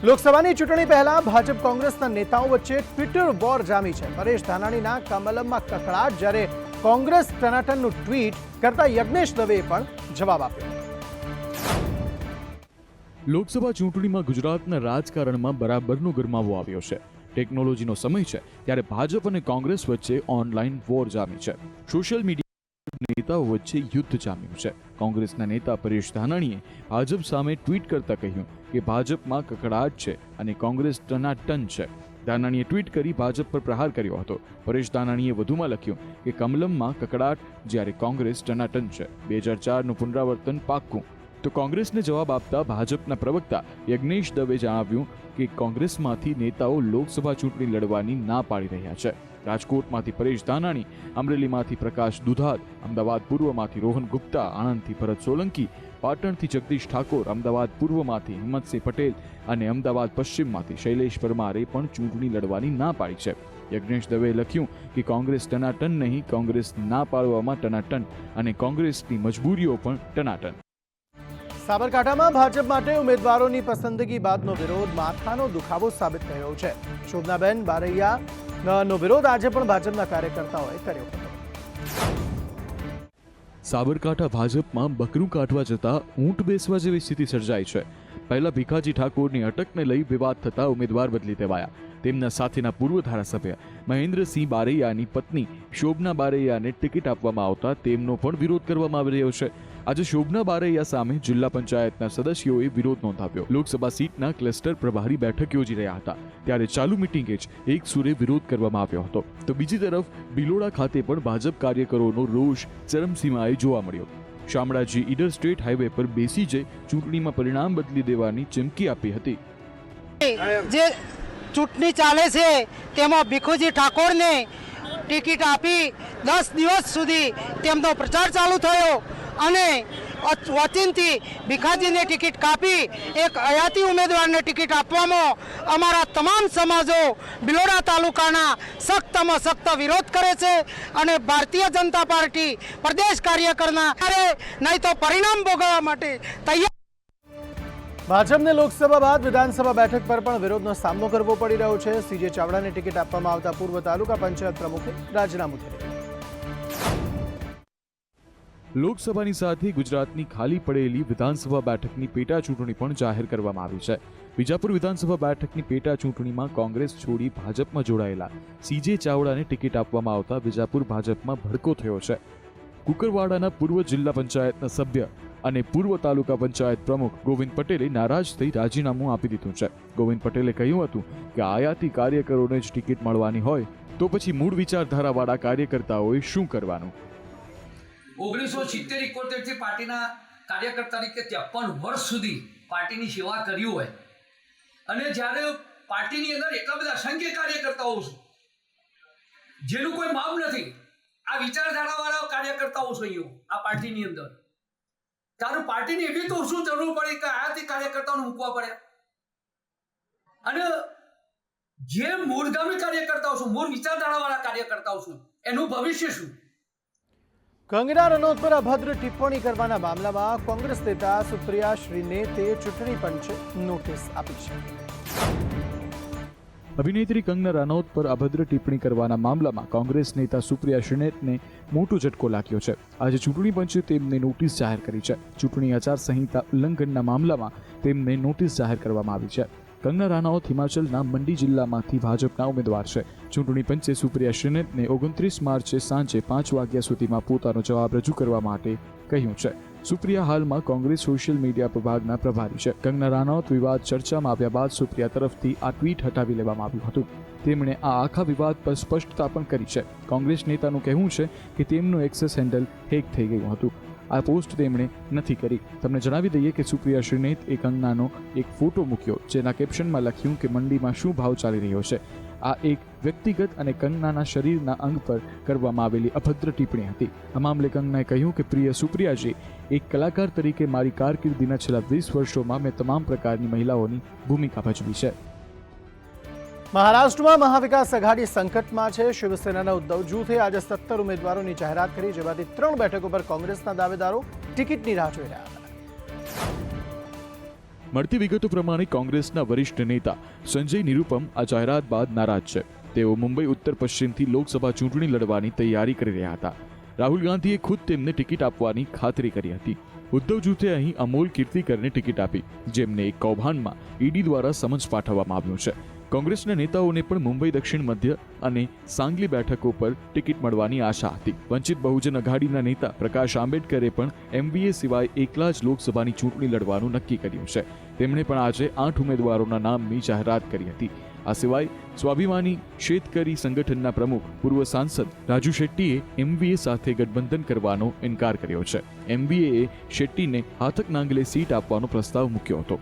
લોકસભાની ચૂંટણી પહેલા ભાજપ કોંગ્રેસના નેતાઓ વચ્ચે ટ્વિટર વોર જામી છે। પરેશ ધાનાણીના કમલમમાં કકળાટ, જ્યારે કોંગ્રેસ ટનાટનનું ટ્વીટ કરતા યજ્ઞેશ દવેએ પણ જવાબ આપ્યો। લોકસભા ચૂંટણીમાં ગુજરાતના રાજકારણમાં બરાબરનો ગરમાવો આવ્યો છે। ટેકનોલોજીનો સમય છે ત્યારે ભાજપ અને કોંગ્રેસ વચ્ચે ઓનલાઈન વોર જામી છે। સોશિયલ મીડિયા નેતાઓ વચ્ચે યુદ્ધ જામ્યું છે। કોંગ્રેસના નેતા પરેશ ધાનાણીએ ભાજપ સામે ટ્વીટ કરતા કહ્યું કે ભાજપમાં કકળાટ છે અને કોંગ્રેસ ટનાટન છે। ધાનાણીએ ટ્વીટ કરી ભાજપ પર પ્રહાર કર્યો હતો। પરેશ ધાનાણીએ વધુમાં લખ્યું કે કમલમમાં કકળાટ જ્યારે કોંગ્રેસ ટનાટન છે। 2004નું પુનરાવર્તન પાક્કું। તો કોંગ્રેસને જવાબ આપતા ભાજપના પ્રવક્તા યજ્ઞેશ દવે જણાવ્યું કે કોંગ્રેસમાંથી નેતાઓ લોકસભા ચૂંટણી લડવાની ના પાડી રહ્યા છે। રાજકોટમાંથી પરેશ ધાનાણી, અમરેલીમાંથી પ્રકાશ દુધાત, અમદાવાદ પૂર્વમાંથી રોહન ગુપ્તા, આણંદથી ભરત સોલંકી, પાટણથી જગદીશ ઠાકોર, અમદાવાદ પૂર્વમાંથી હિંમતસિંહ પટેલ અને અમદાવાદ પશ્ચિમમાંથી શૈલેષ પરમારે પણ ચૂંટણી લડવાની ના પાડી છે। યજ્ઞેશ દવેએ લખ્યું કે કોંગ્રેસ ટનાટન નહીં, કોંગ્રેસ ના પાડવામાં ટનાટન અને કોંગ્રેસની મજબૂરીઓ પણ ટનાટન। સાબરકાંઠામાં ભાજપ માટે ઉમેદવારોની પસંદગી બાદનો વિરોધ માથાનો દુખાવો સાબિત થયો છે। શોભનાબેન બારૈયાનો વિરોધ આજે પણ ભાજપના કાર્યકર્તાઓએ કર્યો હતો। સાબરકાંઠા ભાજપમાં બકરું કાઢવા જતા ઊંટ બેસવા જેવી સ્થિતિ સર્જાઈ છે। પહેલા ભીખાજી ઠાકોરની અટકને લઈ વિવાદ થતા ઉમેદવાર બદલી દેવાયા। તેમના સાથેના પૂર્વ ધારાસભ્ય મહેન્દ્રસિંહ બારૈયાની પત્ની શોભના બારૈયાને ટિકિટ આપવામાં આવતા તેમનો પણ વિરોધ કરવામાં આવી રહ્યો છે। આજે શોભના બારૈયા સામે જિલ્લા પંચાયતના સદસ્યોએ વિરોધ નોંધાવ્યો। લોકસભા સીટના ક્લસ્ટર પ્રભારી બેઠક યોજી રહ્યા હતા ત્યારે ચાલુ મિટિંગે જ એક સુરે વિરોધ કરવામાં આવ્યો હતો। તો બીજી તરફ બિલોડા ખાતે પણ ભાજપ કાર્યકરોનો રોષ ચરમસીમાએ જોવા મળ્યો। શામળાજી ઈડર સ્ટેટ હાઈવે પર બેસી જઈ ચૂંટણીમાં પરિણામ બદલી દેવાની ચીમકી આપી હતી। જે ચૂંટણી ચાલે છે તેમાં ભીખુજી ઠાકોરને ટિકિટ આપી 10 દિવસ સુધી તેમનો પ્રચાર ચાલુ થયો અને વચનથી ભીખાજીને ટિકિટ કાપી એક હયાતી ઉમેદવારને ટિકિટ આપવામાં અમારા તમામ સમાજો બિલોડા તાલુકાના સખ્તમાં સખ્ત વિરોધ કરે છે અને ભારતીય જનતા પાર્ટી પ્રદેશ કાર્યકરના નહીં તો પરિણામ ભોગવવા માટે તૈયાર। ભાજપને લોકસભા બાદ વિધાનસભા બેઠક પર પણ વિરોધનો સામનો કરવો પડી રહ્યો છે। સીજે ચાવડાને ટિકિટ આપવામાં આવતા પૂર્વ તાલુકા પંચાયત પ્રમુખે રાજીનામું કર્યું। લોકસભાની સાથે ગુજરાતની ખાલી પડેલી વિધાનસભા બેઠકની પેટા ચૂંટણી પણ જાહેર કરવામાં આવી છે। વિજાપુર વિધાનસભા બેઠકની પેટા ચૂંટણીમાં કોંગ્રેસ છોડી ભાજપમાં જોડાયેલા સીજે ચાવડાને ટિકિટ આપવામાં આવતા વિજાપુર ભાજપમાં ભડકો થયો છે। કુકરવાડાના પૂર્વ જિલ્લા પંચાયતના સભ્ય અને પૂર્વ તાલુકા પંચાયત પ્રમુખ ગોવિંદ પટેલે નારાજ થઈ રાજીનામું આપી દીધું છે। ગોવિંદ પટેલે કહ્યું હતું કે આયાતી કાર્યકરોને જ ટિકિટ મળવાની હોય તો પછી મૂળ વિચારધારાવાળા કાર્યકર્તાઓએ શું કરવાનું। 1970-71 થી પાર્ટીના કાર્યકર્તા તરીકે 53 વર્ષ સુધી પાર્ટીની સેવા કરી હોય અને જ્યારે પાર્ટીની અંદર એટલા બધા અસંખ્ય કાર્યકર્તાઓ છે જેનું કોઈ માપ નથી, આ વિચારધારાવાળા કાર્યકર્તાઓ છે આ પાર્ટીની અંદર, ત્યારે પાર્ટીની એવી તો શું જરૂર પડી કે આયાથી કાર્યકર્તાઓને મૂકવા પડ્યા અને જે મૂળગામી કાર્યકર્તાઓ છે, મૂળ વિચારધારાવાળા કાર્યકર્તાઓ છે, એનું ભવિષ્ય શું? કંગના રનૌત પર અભદ્ર ટિપ્પણી કરવાના મામલામાં કોંગ્રેસ નેતા સુપ્રિયા શ્રીનેતે ચૂંટણી પંચે નોટિસ આપી છે। અભિનેત્રી કંગના રનૌત પર અભદ્ર ટિપ્પણી કરવાના મામલામાં કોંગ્રેસ નેતા સુપ્રિયા શ્રીનેતને મોટો ઝટકો લાગ્યો છે। આજે ચૂંટણી પંચે તેમને નોટિસ જાહેર કરી છે। ચૂંટણી આચારસંહિતા ઉલ્લંઘનના મામલામાં તેમને નોટિસ જાહેર કરવામાં આવી છે। કંગના રનૌત હિમાચલના મંડી જિલ્લામાંથી ભાજપના ઉમેદવાર છે। ચૂંટણી પંચે સુપ્રિયા શ્રીનેતને 29 માર્ચે સાંજે 5 વાગ્યા સુધીમાં પોતાનો જવાબ રજૂ કરવા માટે કહ્યું છે। સુપ્રિયા હાલમાં કોંગ્રેસ સોશિયલ મીડિયા વિભાગના પ્રભારી છે। કંગના રનૌત વિવાદ ચર્ચામાં આવ્યા બાદ સુપ્રિયા તરફથી આ ટ્વીટ હટાવી લેવામાં આવ્યું હતું। તેમણે આ આખા વિવાદ પર સ્પષ્ટતા પણ કરી છે। કોંગ્રેસ નેતાનું કહેવું છે કે તેમનું એક્સેસ હેન્ડલ હેક થઈ ગયું હતું। આ પોસ્ટ તેમણે નથી કરી। તમને જણાવી દઈએ કે સુપ્રિયા શ્રીનેત એ કંગનાનો એક ફોટો મૂક્યો જેના કેપ્શનમાં લખ્યું કે મંડીમાં શું ભાવ ચાલી રહ્યો છે। આ એક વ્યક્તિગત અને કંગનાના શરીરના અંગ પર કરવામાં આવેલી અભદ્ર ટિપ્પણી હતી। આ મામલે કંગનાએ કહ્યું કે પ્રિય સુપ્રિયાજી, એક કલાકાર તરીકે મારી કારકિર્દીના છેલ્લા 20 વર્ષોમાં મેં તમામ પ્રકારની મહિલાઓની ભૂમિકા ભજવી છે। મહારાષ્ટ્રમાં મહાવિકાસ આઘાડી સંકટમાં છે। શિવસેનાના ઉદ્ધવ જૂથે આજે 17 ઉમેદવારોની જાહેરાત કરી, જેમાંથી 3 બેઠકો પર કોંગ્રેસના દાવેદારો ટિકિટની રાહ જોઈ રહ્યા હતા। મળતી વિગતો પ્રમાણે કોંગ્રેસના વરિષ્ઠ નેતા સંજય નિરુપમ આ જાહેરાત બાદ નારાજ છે. તેઓ મુંબઈ ઉત્તર પશ્ચિમથી લોકસભા ચૂંટણી લડવાની તૈયારી કરી રહ્યા હતા. રાહુલ ગાંધીએ ખુદ તેમને ટિકિટ આપવાની ખાતરી કરી હતી. ઉદ્ધવ જૂથે અહીં અમોલ કીર્તિકરને ટિકિટ આપી, જેમને એક કૌભાંડમાં ઈડી દ્વારા સમન્સ પાઠવવામાં આવ્યું છે. કોંગ્રેસના નેતાઓને પણ મુંબઈ દક્ષિણ મધ્ય અને સાંગલી બેઠકો પર ટિકિટ મળવાની આશા હતી. વંચિત બહુજન અઘાડીના નેતા પ્રકાશ આંબેડકરે પણ MBA સિવાય એકલા જ લોકસભાની ચૂંટણી લડવાનું નક્કી કર્યું છે. તેમણે પણ આજે 8 ઉમેદવારોના નામની જાહેરાત કરી હતી. આ સિવાય સ્વાભિમાની શેતકરી સંગઠનના પ્રમુખ પૂર્વ સાંસદ રાજુ શેટ્ટીએ MVA સાથે ગઠબંધન કરવાનો ઇનકાર કર્યો છે. MVAએ શેટ્ટીને હાથક નાંગલે સીટ આપવાનો પ્રસ્તાવ મૂક્યો હતો.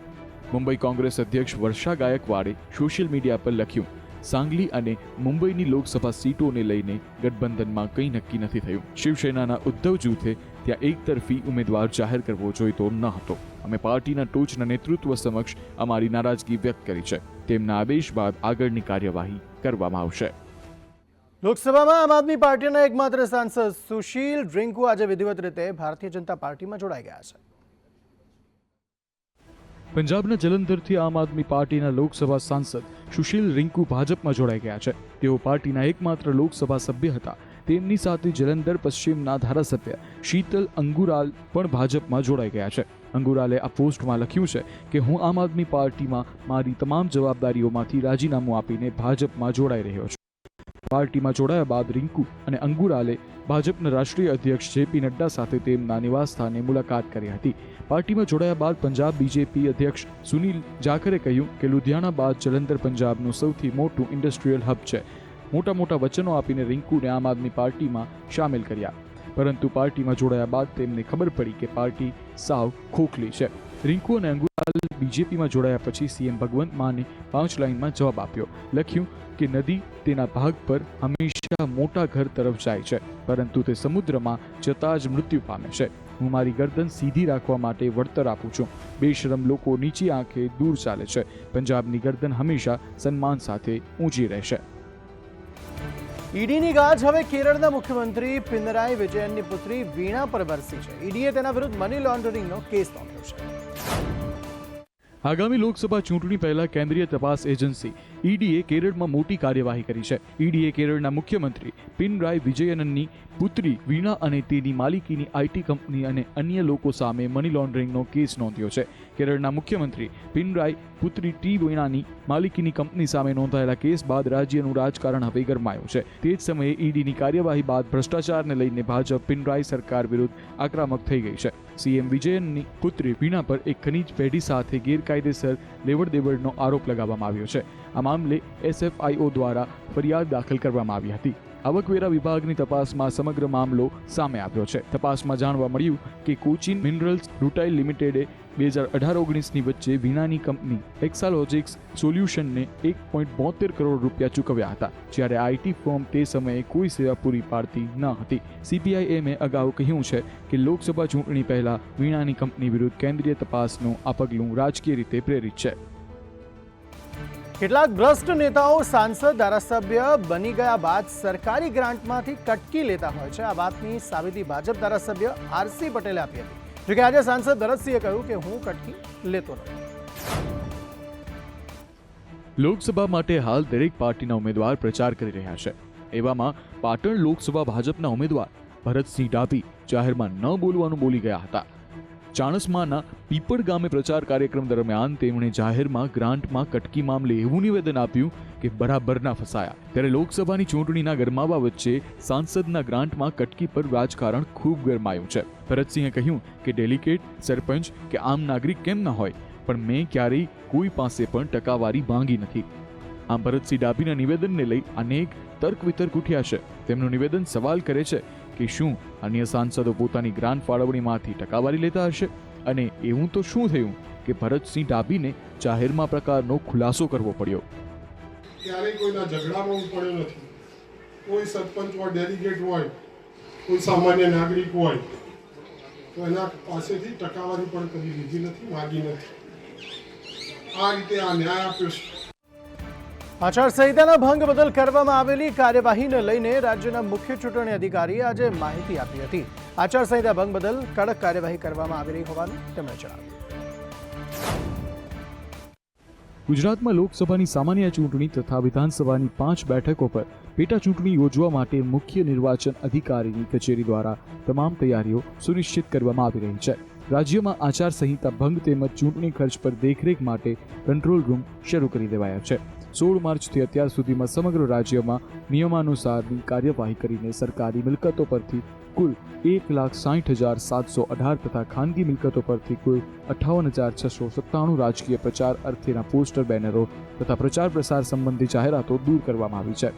મુંબઈ કોંગ્રેસ અધ્યક્ષ વર્ષા ગાયકવાડે સોશિયલ મીડિયા પર લખ્યું, સાંગલી અને મુંબઈની લોકસભા સીટોને લઈને ગઠબંધનમાં કંઈ નક્કી નથી થયું. શિવસેનાના ઉદ્ધવ જૂથે ત્યાં એકતરફી ઉમેદવાર જાહેર કરવો જોઈતો ન હતો. અમે પાર્ટીના ટોચના નેતૃત્વ સમક્ષ અમારી નારાજગી વ્યક્ત કરી છે. તેમના આદેશ બાદ આગળની કાર્યવાહી કરવામાં આવશે. લોકસભામાં આમ આદમી પાર્ટીના એકમાત્ર સાંસદ સુશીલ રિંકુ આજે વિધિવત રીતે ભારતીય જનતા પાર્ટીમાં જોડાઈ ગયા છે. પંજાબના જલંધરથી આમ આદમી પાર્ટીના લોકસભા સાંસદ સુશીલ રિંકુ ભાજપમાં જોડાઈ ગયા છે. તેઓ પાર્ટીના એકમાત્ર લોકસભા સભ્ય હતા. તેમની સાથે જલંધર પશ્ચિમના ધારાસભ્ય શીતલ અંગુરાલ પણ ભાજપમાં જોડાઈ ગયા છે. અંગુરાલે આ પોસ્ટમાં લખ્યું છે કે હું આમ આદમી પાર્ટીમાં મારી તમામ જવાબદારીઓમાંથી રાજીનામું આપીને ભાજપમાં જોડાઈ રહ્યો છું. પાર્ટીમાં જોડાયા બાદ રિંકુ અને અંગુરાલે ભાજપના રાષ્ટ્રીય અધ્યક્ષ JP નડ્ડા સાથે તેમના નિવાસસ્થાને મુલાકાત કરી હતી. પાર્ટીમાં જોડાયા બાદ પંજાબ BJP અધ્યક્ષ સુનિલ જાખરે કહ્યું કે લુધિયાણા બાદ જલંધર પંજાબનું સૌથી મોટું ઇન્ડસ્ટ્રીયલ હબ છે. મોટા વચનો આપીને રિંકુને આમ આદમી પાર્ટીમાં સામેલ કર્યા, પરંતુ પાર્ટીમાં જોડાયા બાદ તેમને ખબર પડી કે પાર્ટી સાવ ખોખલી છે. રિંકુ અને અંગુરાલ BJPમાં જોડાયા પછી CM ભગવંત માને 5 લાઇનમાં જવાબ આપ્યો. લખ્યું કે નદી તેના ભાગ પર હંમેશા મોટા ઘર તરફ જાય છે, પરંતુ તે સમુદ્રમાં જતા જ મૃત્યુ પામે છે. હું મારી ગરદન સીધી રાખવા માટે વળતર આપું છું. બેશરમ લોકો નીચી આંખે દૂર ચાલે છે. પંજાબની ગરદન હંમેશા સન્માન સાથે ઊંચી રહેશે. ઈડીની ગાજ હવે કેરળના મુખ્યમંત્રી પિનરાઈ વિજયનની પુત્રી વીણા પર વરસી છે. ઈડીએ તેના વિરુદ્ધ મની લોન્ડરિંગનો કેસ નોંધ્યો છે. આગામી લોકસભા ચૂંટણી પહેલા કેન્દ્રીય તપાસ એજન્સી ઈડીએ કેરળમાં મોટી કાર્યવાહી કરી છે. ઈડીએ કેરળના મુખ્યમંત્રી પિનરાઈ વિજયનની પુત્રી વીણા અને તેની માલિકીની IT કંપની અને અન્ય લોકો સામે મની લોન્ડરિંગનો કેસ નોંધ્યો છે. કેરળના મુખ્યમંત્રી પિનરાઈ પુત્રી T વીણાની માલિકીની કંપની સામે નોંધાયેલા કેસ બાદ રાજ્યનું રાજકારણ હવે ગરમાયું છે. તે જ સમયે ઈડીની કાર્યવાહી બાદ ભ્રષ્ટાચારને લઈને ભાજપ પિનરાઈ સરકાર વિરુદ્ધ આક્રમક થઈ ગઈ છે. CM વિજયનની પુત્રી વીણા પર એક ખનીજ પેઢી સાથે ગેરકાયદેસર લેવડ દેવડનો આરોપ લગાવવામાં આવ્યો છે. આ મામલે SFIO દ્વારા ફરિયાદ દાખલ કરવામાં આવી હતી. આવકવેરા વિભાગની તપાસમાં સમગ્ર મામલો સામે આવ્યો છે. તપાસમાં જાણવા મળ્યું કે કોચિન મિનરલ્સ રૂટાઇલ લિમિટેડે 2018-19ની વચ્ચે વીણાની કંપની એક્સાલોજિક્સ સોલ્યુશનને 1.72 કરોડ રૂપિયા ચૂકવ્યા હતા, જ્યારે IT ફર્મ તે સમયે કોઈ સેવા પૂરી પાડતી ન હતી. CPIMએ અગાઉ કહ્યું છે કે લોકસભા ચૂંટણી પહેલા વીણાની કંપની વિરુદ્ધ કેન્દ્રીય તપાસનું આ પગલું રાજકીય રીતે પ્રેરિત છે. કેટલાક ભ્રષ્ટ નેતાઓ સાંસદ ધારાસભ્ય બની ગયા બાદ સરકારી ગ્રાન્ટમાંથી કટકી લેતા હોય છે. આ વાતની સાબિતી ભાજપ ધારાસભ્ય RC પટેલે આપી હતી. જોકે આજે સાંસદ ભરતસિંહે કહ્યું કે હું કટકી લેતો નથી. લોકસભા માટે હાલ દરેક પાર્ટીના ઉમેદવાર પ્રચાર કરી રહ્યા છે. એવામાં પાટણ લોકસભા ભાજપના ઉમેદવાર ભરતસિંહ ડાભી જાહેરમાં ન બોલવાનું બોલી ગયા હતા. ચાણસ્માના પીપળ ગામે પ્રચાર કાર્યક્રમ દરમિયાન તેમણે જાહેરમાં ગ્રાન્ટમાં કટકી મામલે એવું નિવેદન આપ્યું કે બરાબરના ફસાયા. ત્યારે લોકસભાની ચૂંટણીના ગરમાવા વચ્ચે સાંસદના ગ્રાન્ટમાં કટકી પર રાજકારણ ખૂબ ગરમાયું છે. ભરતસિંહે કહ્યું કે ડેલિગેટ, સરપંચ કે આમ નાગરિક કેમ ન હોય, પણ મેં ક્યારેય કોઈ પાસે પણ ટકાવારી માંગી નથી. આમ ભરતસિંહ ડાભીના નિવેદનને લઈ અનેક તર્ક વિતર્ક ઉઠ્યા છે. તેમનું નિવેદન સવાલ કરે છે કે શું અન્ય સાંસદો પોતાની ગ્રાન્ટ ફાળવણીમાંથી ટકાવારી લેતા હશે, અને એવું તો શું થયું કે ભરતસિંહ ડાભીને જાહેરમાં પ્રકારનો ખુલાસો કરવો પડ્યો. ક્યારેય કોઈના ઝઘડામાં હું પડ્યો નથી. કોઈ સરપંચ હોય, ડેલિગેટ હોય, કોઈ સામાન્ય નાગરિક હોય, તો એના પાસેથી ટકાવારી પણ કદી લીધી નથી, માગી નથી. આ રીતે આ ન્યાય આપ્યો છે. આચારસંહિતાના ભંગ બદલ કરવામાં આવેલી કાર્યવાહીને લઈને રાજ્યના મુખ્ય ચૂંટણી અધિકારીએ આજે માહિતી આપી હતી. આચારસંહિતા ભંગ બદલ કડક કાર્યવાહી કરવામાં આવી રહી હોવાનું તેમણે જણાવ્યું. ગુજરાતમાં લોકસભાની સામાન્ય ચૂંટણી તથા વિધાનસભાની 5 બેઠકો પર પેટા ચૂંટણી યોજવા માટે મુખ્ય નિર્વાચન અધિકારીની કચેરી દ્વારા તમામ તૈયારીઓ સુનિશ્ચિત કરવામાં આવી રહી છે. રાજ્યમાં આચારસંહિતા ભંગ તેમજ ચૂંટણી ખર્ચ પર દેખરેખ માટે કંટ્રોલ રૂમ શરૂ કરી દેવાયા છે. 16 માર્ચથી અત્યાર સુધીમાં સમગ્ર રાજ્યમાં નિયમાનુસારની કાર્યવાહી કરીને સરકારી મિલકતો પરથી કુલ 1,60,718 તથા ખાનગી મિલકતો પરથી કુલ 58,697 રાજકીય પ્રચાર અર્થેના પોસ્ટર, બેનરો તથા પ્રચાર પ્રસાર સંબંધી જાહેરાતો દૂર કરવામાં આવી છે.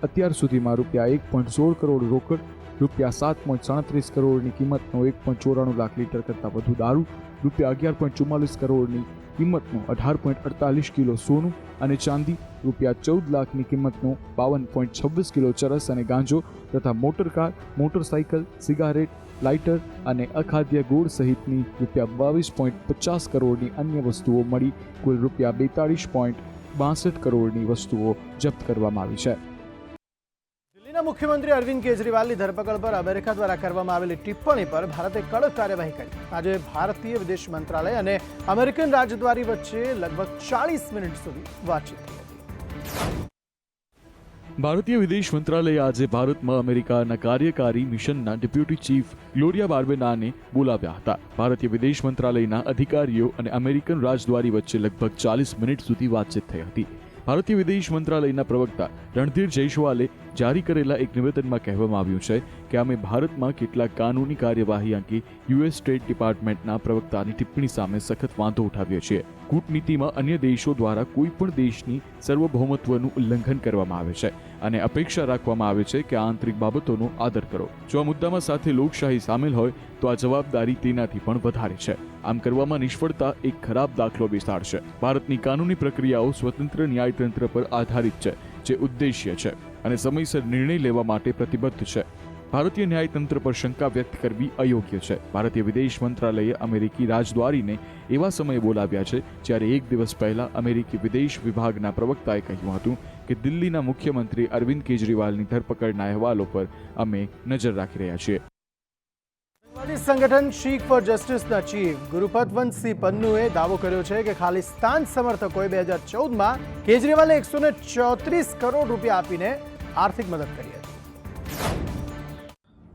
અત્યાર સુધીમાં રૂપિયા 1.16 કરોડ રોકડ, રૂપિયા 7.37 કરોડની કિંમતનો 1.94 લાખ લીટર કરતાં વધુ દારૂ, રૂપિયા 11.44 કરોડની કિંમતનું 18.48 કિલો સોનું અને ચાંદી, રૂપિયા 14 લાખની કિંમતનું 52.26 કિલો ચરસ અને ગાંજો તથા મોટરકાર, મોટરસાઇકલ, સિગારેટ, લાઇટર અને અખાદ્ય ગોળ સહિતની રૂપિયા 22.50 કરોડની અન્ય વસ્તુઓ મળી કુલ રૂપિયા 42.62 કરોડની વસ્તુઓ જપ્ત કરવામાં આવી છે. દિલ્હીના મુખ્યમંત્રી અરવિંદ કેજરીવાલની ધરપકડ પર અમેરિકા દ્વારા કરવામાં આવેલી ટિપ્પણી પર ભારતે કડક કાર્યવાહી કરી. આજે ભારતીય વિદેશ મંત્રાલય અને અમેરિકન રાજદ્વારી વચ્ચે લગભગ 40 મિનિટ સુધી વાતચીત થઈ હતી. ભારતીય વિદેશ મંત્રાલયે આજે ભારતમાં અમેરિકાના કાર્યકારી મિશનના ડેપ્યુટી ચીફ ગ્લોરિયા બાર્બેનાને બોલાવ્યા હતા. ભારતીય વિદેશ મંત્રાલયના અધિકારીઓ અને અમેરિકન રાજદ્વારી વચ્ચે લગભગ 40 મિનિટ સુધી વાતચીત થઈ હતી. ભારતીય વિદેશ મંત્રાલયના પ્રવક્તા રણધીર જયસ્વાલે જારી કરેલા એક નિવેદનમાં કહેવામાં આવ્યું છે કે અમે ભારતમાં કેટલાક કાનૂની કાર્યવાહી અંગે યુએસ સ્ટેટ ડિપાર્ટમેન્ટના પ્રવક્તાની ટિપ્પણી સામે સખત વાંધો ઉઠાવ્યો છે. કૂટનીતિમાં અન્ય દેશો દ્વારા કોઈ પણ દેશની સાર્વભૌમત્વનું ઉલ્લંઘન કરવામાં આવે છે અને અપેક્ષા રાખવામાં આવે છે કે આંતરિક બાબતોનો આદર કરો. જો આ મુદ્દામાં સાથે લોકશાહી સામેલ હોય તો આ જવાબદારી તેનાથી પણ વધારે છે. આમ કરવામાં નિષ્ફળતા એક ખરાબ દાખલો બેસાડશે. ભારતની કાનૂની પ્રક્રિયાઓ સ્વતંત્ર ન્યાયતંત્ર પર આધારિત છે, જે ઉદ્દેશ્ય છે અને સમયસર નિર્ણય લેવા માટે પ્રતિબદ્ધ છે. ભારતીય ન્યાયતંત્ર પર શંકા વ્યક્ત કરવી અયોગ્ય છે. ભારતીય વિદેશ મંત્રાલયે અમેરિકી રાજદ્વારીને એવા સમયે બોલાવ્યા છે જ્યારે એક દિવસ પહેલા અમેરિકી વિદેશ વિભાગના પ્રવક્તાએ કહ્યું હતું કે દિલ્હીના મુખ્યમંત્રી અરવિંદ કેજરીવાલની ધરપકડના અહેવાલો પર અમે નજર રાખી રહ્યા છીએ. સંગઠન શીખ ફોર જસ્ટિસના ચીફ ગુરુપતવંતસિંહ પન્નુએ દાવો કર્યો છે કે ખાલિસ્તાન સમર્થકોએ 2014માં કેજરીવાલને 134 કરોડ રૂપિયા આપીને આર્થિક મદદ કરી હતી.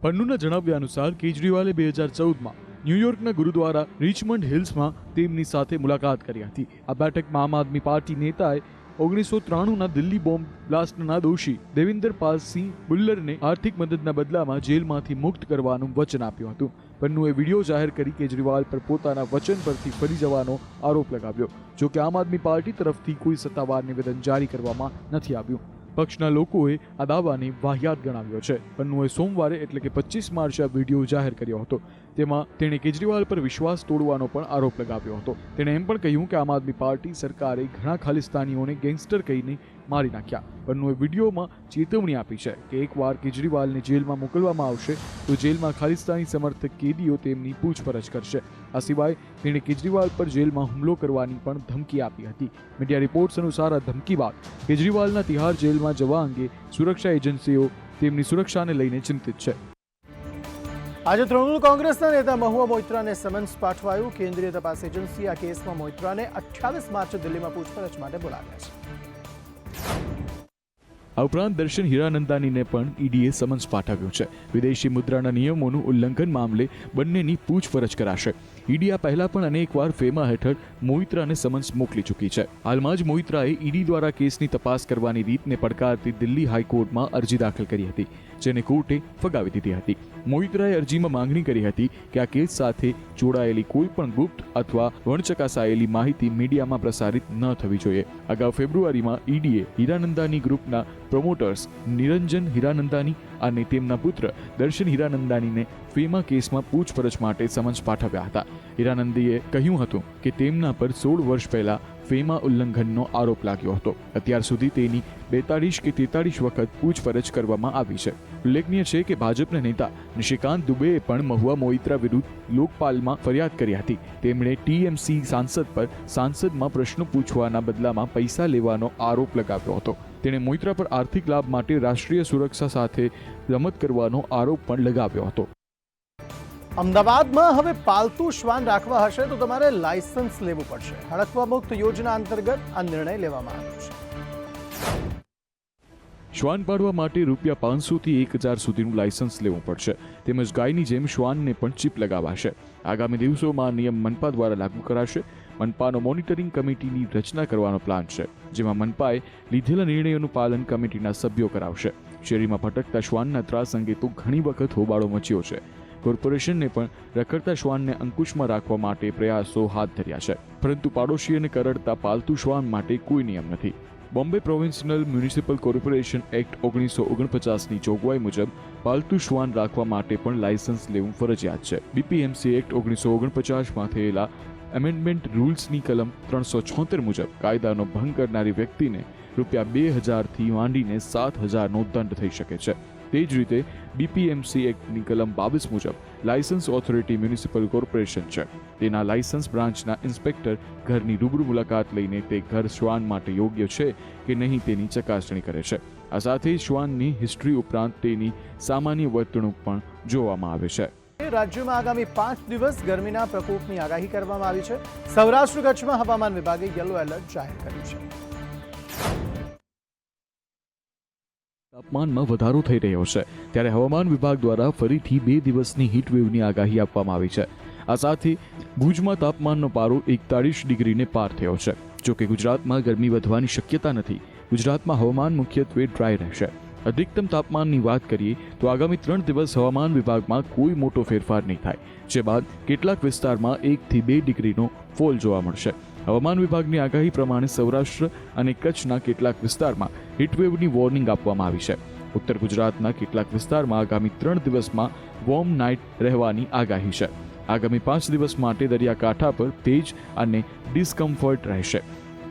પન્નુના જણાવ્યા અનુસાર કેજરીવાલે 2014માં ન્યૂયોર્કના ગુરુદ્વારા રિચમન્ડ હિલ્સમાં તેમની સાથે મુલાકાત કરી હતી. આ બેઠકમાં આમ આદમી પાર્ટી નેતાએ 1993ના દિલ્હી બોમ્બ બ્લાસ્ટના દોષી દેવિન્દર પાલસિંહ બુલ્લરને આર્થિક મદદના બદલામાં જેલમાંથી મુક્ત કરવાનું વચન આપ્યું હતું. પન્નુએ વિડીયો જાહેર કરી કેજરીવાલ પર પોતાના વચન પરથી ફરી જવાનો આરોપ લગાવ્યો. જો કે આમ આદમી પાર્ટી તરફથી કોઈ સત્તાવાર નિવેદન જારી કરવામાં નથી આવ્યું. પક્ષના લોકોએ આ દાવાને વાહિયાત ગણાવ્યો છે. પન્નુએ સોમવારે એટલે કે 25 માર્ચે આ વિડીયો જાહેર કર્યો હતો. તેમાં તેણે કેજરીવાલ પર વિશ્વાસ તોડવાનો પણ આરોપ લગાવ્યો હતો. તેણે એમ પણ કહ્યું કે આમ આદમી પાર્ટી સરકારે ઘણા ખાલિસ્તાનીઓને ગેંગસ્ટર કહીને મારી નાખ્યા. પન્નુએ વિડીયોમાં ચેતવણી આપી છે કે એકવાર કેજરીવાલને જેલમાં મોકલવામાં આવશે તો જેલમાં ખાલિસ્તાની સમર્થક કેદીઓ તેમની પૂછપરછ કરશે. આ સિવાય તેણે કેજરીવાલ પર જેલમાં હુમલો કરવાની પણ ધમકી આપી હતી. મીડિયા રિપોર્ટ્સ અનુસાર આ ધમકી બાદ કેજરીવાલના તિહાર જેલમાં જવા અંગે સુરક્ષા એજન્સીઓ તેમની સુરક્ષાને લઈને ચિંતિત છે. આજે તૃણમૂલ કોંગ્રેસના નેતા મહુઆ મોઇત્રાને સમન્સ પાઠવાયું. કેન્દ્રીય તપાસ એજન્સી આ કેસમાં મોઇત્રાને 28 માર્ચે દિલ્હીમાં પૂછપરછ માટે બોલાવ્યા છે. આ ઉપરાંત દર્શન હીરાનંદાનીને પણ ઈડીએ સમન્સ પાઠવ્યું છે. વિદેશી મુદ્રાના નિયમોનું ઉલ્લંઘન મામલે બંનેની પૂછપરછ કરાશે. ઈડી આ પહેલા પણ અનેકવાર ફેમા હેઠળ મોઇત્રાને સમન્સ મોકલી ચૂકી છે. હાલમાં જ મોઇત્રાએ ઈડી દ્વારા કેસની તપાસ કરવાની રીતને પડકારતી દિલ્હી હાઈકોર્ટમાં અરજી દાખલ કરી હતી, જેને કોર્ટે ફગાવી દીધી હતી. મોઇત્રાએ અરજીમાં માંગણી કરી હતી કે આ કેસ સાથે જોડાયેલી કોઈ પણ ગુપ્ત અથવા વણચકાસાયેલી માહિતી મીડિયામાં પ્રસારિત ન થવી જોઈએ. અગાઉ ફેબ્રુઆરીમાં ઈડીએ હીરાનંદાની ગ્રુપના પ્રોમોટર્સ નિરંજન હીરાનંદાની અને તેમના પુત્ર દર્શન હીરાનંદાનીને ફેમા કેસમાં પૂછપરછ માટે સમન્સ પાઠવ્યા હતા. હીરાનંદીએ કહ્યું હતું કે તેમના પર 16 વર્ષ પહેલા ફેમા ઉલ્લંઘનનો આરોપ લાગ્યો હતો. અત્યાર સુધી તેની 42 કે 43 વખત પૂછપરછ કરવામાં આવી છે. ઉલ્લેખનીય છે કે ભાજપના નેતા નિશિકાંત દુબેએ પણ મહુઆ મોઇત્રા વિરુદ્ધ લોકપાલમાં ફરિયાદ કરી હતી. તેમણે ટીએમસી સાંસદ પર સાંસદમાં પ્રશ્નો પૂછવાના બદલામાં પૈસા લેવાનો આરોપ લગાવ્યો હતો. તેણે મોઇત્રા પર આર્થિક લાભ માટે રાષ્ટ્રીય સુરક્ષા સાથે રમત કરવાનો આરોપ પણ લગાવ્યો હતો. અમદાવાદમાં હવે પાલતુ શ્વાન રાખવા હશે તો તમારે લાયસન્સ લેવું પડશે. હડકવા મુક્ત યોજના અંતર્ગત આ નિર્ણય લેવામાં આવ્યો છે. શ્વાન પાળવા માટે ₹500 થી 1000 સુધીનું લાયસન્સ લેવું પડશે. તેમજ ગાયની જેમ શ્વાનને પણ ચીપ લગાવાશે. આગામી દિવસોમાં નિયમ મનપા દ્વારા લાગુ કરાશે. મનપાનો મોનિટરિંગ કમિટીની રચના કરવાનો પ્લાન છે, જેમાં મનપાએ લીધેલા નિર્ણયોનું પાલન કમિટીના સભ્યો કરાવશે. શેરીમાં ભટકતા શ્વાનના ત્રાસ અંગે તો ઘણી વખત હોબાળો મચ્યો છે. કોર્પોરેશનને પણ રખડતા શ્વાનને અંકુશમાં રાખવા માટે પ્રયાસો હાથ ધર્યા છે, પરંતુ પાડોશીઓને કરડતા પાલતુ શ્વાન માટે કોઈ નિયમ નથી. બોમ્બે પ્રોવિન્શનલ મ્યુનિસિપલ કોર્પોરેશન એક્ટ 1949ની જોગવાઈ મુજબ પાલતુ શ્વાન રાખવા માટે પણ લાયસન્સ લેવું ફરજિયાત છે. બીપીએમસી એક્ટ 1949માં થયેલા એમેન્ડમેન્ટ રૂલ્સની કલમ 376 મુજબ કાયદાનો ભંગ કરનારી વ્યક્તિને ₹2000 થી માંડીને 7000નો દંડ થઈ શકે છે. તે જ રીતે બીપીએમસી એક્ટની કલમ 22 મુજબ લાયસન્સ ઓથોરિટી મ્યુનિસિપલ કોર્પોરેશન છે. તેના લાયસન્સ બ્રાન્ચના ઇન્સ્પેક્ટર ઘરની રૂબરૂ મુલાકાત લઈને તે ઘર શ્વાન માટે યોગ્ય છે કે નહીં તેની ચકાસણી કરે છે. આ સાથે શ્વાનની હિસ્ટ્રી ઉપરાંત તેની સામાન્ય વર્તણૂક પણ જોવામાં આવે છે. રાજ્યમાં આગામી 5 દિવસ ગરમીના પ્રકોપની આગાહી કરવામાં આવી છે. સૌરાષ્ટ્ર કચ્છમાં હવામાન વિભાગે યલો એલર્ટ જાહેર કર્યું છે. તાપમાનમાં વધારો થઈ રહ્યો છે, ત્યારે હવામાન વિભાગ દ્વારા ફરીથી 2 દિવસની હીટવેવની આગાહી આપવામાં આવી છે. આ સાથે ભુજમાં તાપમાનનો પારો 41 ડિગ્રીને પાર થયો છે. જોકે ગુજરાતમાં ગરમી વધવાની શક્યતા નથી. ગુજરાતમાં હવામાન મુખ્યત્વે ડ્રાય રહેશે. અધિકતમ તાપમાનની વાત કરીએ તો આગામી 3 દિવસ હવામાન વિભાગમાં કોઈ મોટો ફેરફાર નહીં થાય, જે બાદ કેટલાક વિસ્તારમાં 1 થી 2 ડિગ્રીનો ફોલ જોવા મળશે. હવામાન વિભાગની આગાહી પ્રમાણે સૌરાષ્ટ્ર અને કચ્છના કેટલાક વિસ્તારમાં હીટવેવની વોર્નિંગ આપવામાં આવી છે. ઉત્તર ગુજરાતના કેટલાક વિસ્તારમાં આગામી 3 દિવસમાં વોર્મ નાઇટ રહેવાની આગાહી છે. આગામી 5 દિવસ માટે દરિયાકાંઠા પર ભેજ અને ડિસ્કમ્ફર્ટ રહેશે.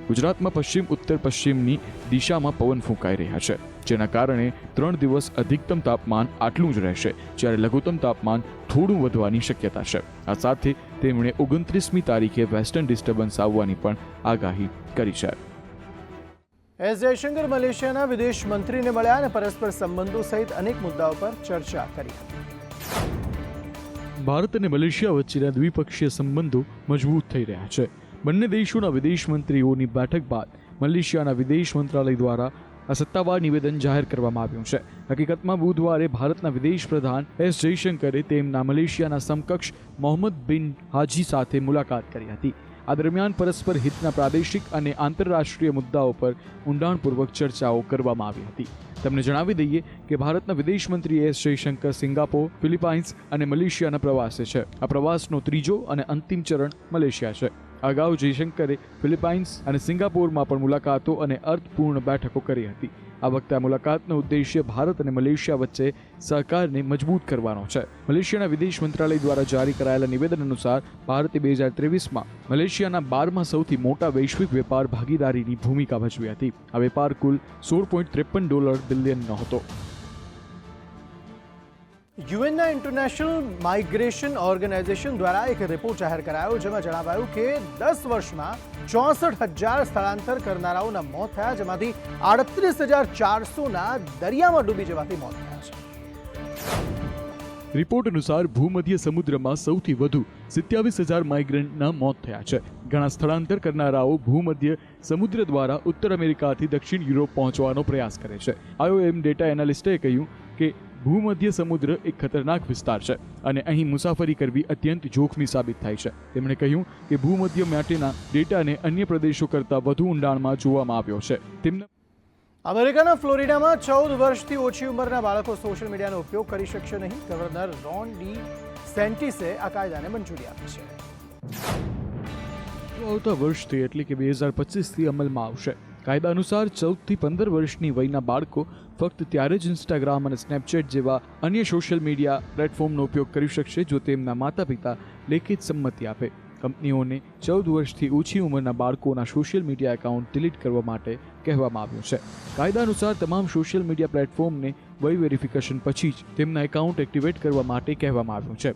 ગુજરાતમાં પશ્ચિમ ઉત્તર પશ્ચિમની દિશામાં પવન ફૂંકાઈ રહ્યા છે, જેના કારણે 3 દિવસ અધિકતમ તાપમાન આટલું જ રહેશે, જ્યારે લઘુત્તમ તાપમાન થોડું વધવાની શક્યતા છે. આ સાથે તેમણે 29મી તારીખે વેસ્ટર્ન ડિસ્ટર્બન્સ આવવાની પણ આગાહી કરી છે. એસ જયશંકર મલેશિયાના વિદેશ મંત્રીને મળ્યા અને પરસ્પર સંબંધો સહિત અનેક મુદ્દાઓ પર ચર્ચા કરી હતી. ભારત અને મલેશિયા વચ્ચેના દ્વિપક્ષીય સંબંધો મજબૂત થઈ રહ્યા છે. બંને દેશોના વિદેશ મંત્રીઓની બેઠક બાદ મલેશિયાના વિદેશ મંત્રાલય દ્વારા આ સત્તાવાર નિવેદન જાહેર કરવામાં આવ્યું છે. હકીકતમાં બુધવારે ભારતના વિદેશ પ્રધાન એસ જયશંકરે તેમના મલેશિયાના સમકક્ષ મોહમ્મદ બિન હાજી સાથે મુલાકાત કરી હતી. આ દરમિયાન પરસ્પર હિતના પ્રાદેશિક અને આંતરરાષ્ટ્રીય મુદ્દાઓ પર ઊંડાણપૂર્વક ચર્ચાઓ કરવામાં આવી હતી. તમને જણાવી દઈએ કે ભારતના વિદેશ મંત્રી એસ જયશંકર સિંગાપોર, ફિલિપાઇન્સ અને મલેશિયાના પ્રવાસે છે. આ પ્રવાસનો ત્રીજો અને અંતિમ ચરણ મલેશિયા છે. અગાઉ જયશંકરે ફિલિપાઇન્સ અને સિંગાપોરમાં પણ મુલાકાતો અને અર્થપૂર્ણ બેઠકો કરી હતી. આ વખતે આ મુલાકાતનો ઉદ્દેશ્ય ભારત અને મલેશિયા વચ્ચે સહકારને મજબૂત કરવાનો છે. મલેશિયાના વિદેશ મંત્રાલય દ્વારા જારી કરાયેલા નિવેદન અનુસાર ભારતે 2023માં મલેશિયાના 12મા સૌથી મોટા વૈશ્વિક વેપાર ભાગીદારીની ભૂમિકા ભજવી હતી. આ વેપાર કુલ $16.53 બિલિયનનો હતો. યુએનના ઇન્ટરનેશનલ માઇગ્રેશન ઓર્ગેનાઇઝેશન દ્વારા એક રિપોર્ટ જાહેર કરાયો, જેમાં જણાવાયું કે 10 વર્ષમાં 64,000 સ્થળાંતર કરનારાઓના મોત થયા, જેમાંથી 38,400ના દરિયામાં ડૂબી જવાથી મોત થયા છે. રિપોર્ટ અનુસાર ભૂમધ્ય સમુદ્રમાં સૌથી વધુ 27,000 માઇગ્રન્ટના મોત થયા છે. ઘણા સ્થળાંતર કરનારાઓ ભૂમધ્ય સમુદ્ર દ્વારા ઉત્તર અમેરિકાથી દક્ષિણ યુરોપ પહોંચવાનો પ્રયાસ કરે છે. IOM ડેટા એનાલિસ્ટે કહ્યું કે ભૂમધ્ય સમુદ્ર એક ખતરનાક વિસ્તાર છે અને અહીં મુસાફરી કરવી અત્યંત જોખમી સાબિત થાય છે. તેમણે કહ્યું કે ભૂમધ્ય માટેના ડેટાને અન્ય પ્રદેશો કરતાં વધુ ઊંડાણમાં જોવામાં આવ્યો છે. અમેરિકાના ફ્લોરિડામાં 14 વર્ષથી ઓછી ઉંમરના બાળકો સોશિયલ મીડિયાનો ઉપયોગ કરી શકશે નહીં. ગવર્નર રોન ડી સેન્ટિસે આ કાયદાને મંજૂરી આપી છે. આવતા વર્ષથી એટલે કે 2025થી અમલમાં આવશે. કાયદા અનુસાર 14 થી 15 વર્ષની વયના બાળકો ફક્ત ત્યારે જ ઇન્સ્ટાગ્રામ અને સ્નેપચેટ જેવા અન્ય સોશિયલ મીડિયા પ્લેટફોર્મનો ઉપયોગ કરી શકશે જો તેમના માતા પિતા લેખિત સંમતિ આપે. કંપનીઓને 14 વર્ષથી ઓછી ઉંમરના બાળકોના સોશિયલ મીડિયા એકાઉન્ટ ડિલીટ કરવા માટે કહેવામાં આવ્યું છે. કાયદા અનુસાર તમામ સોશિયલ મીડિયા પ્લેટફોર્મને વય વેરિફિકેશન પછી જ તેમના એકાઉન્ટ એક્ટિવેટ કરવા માટે કહેવામાં આવ્યું છે.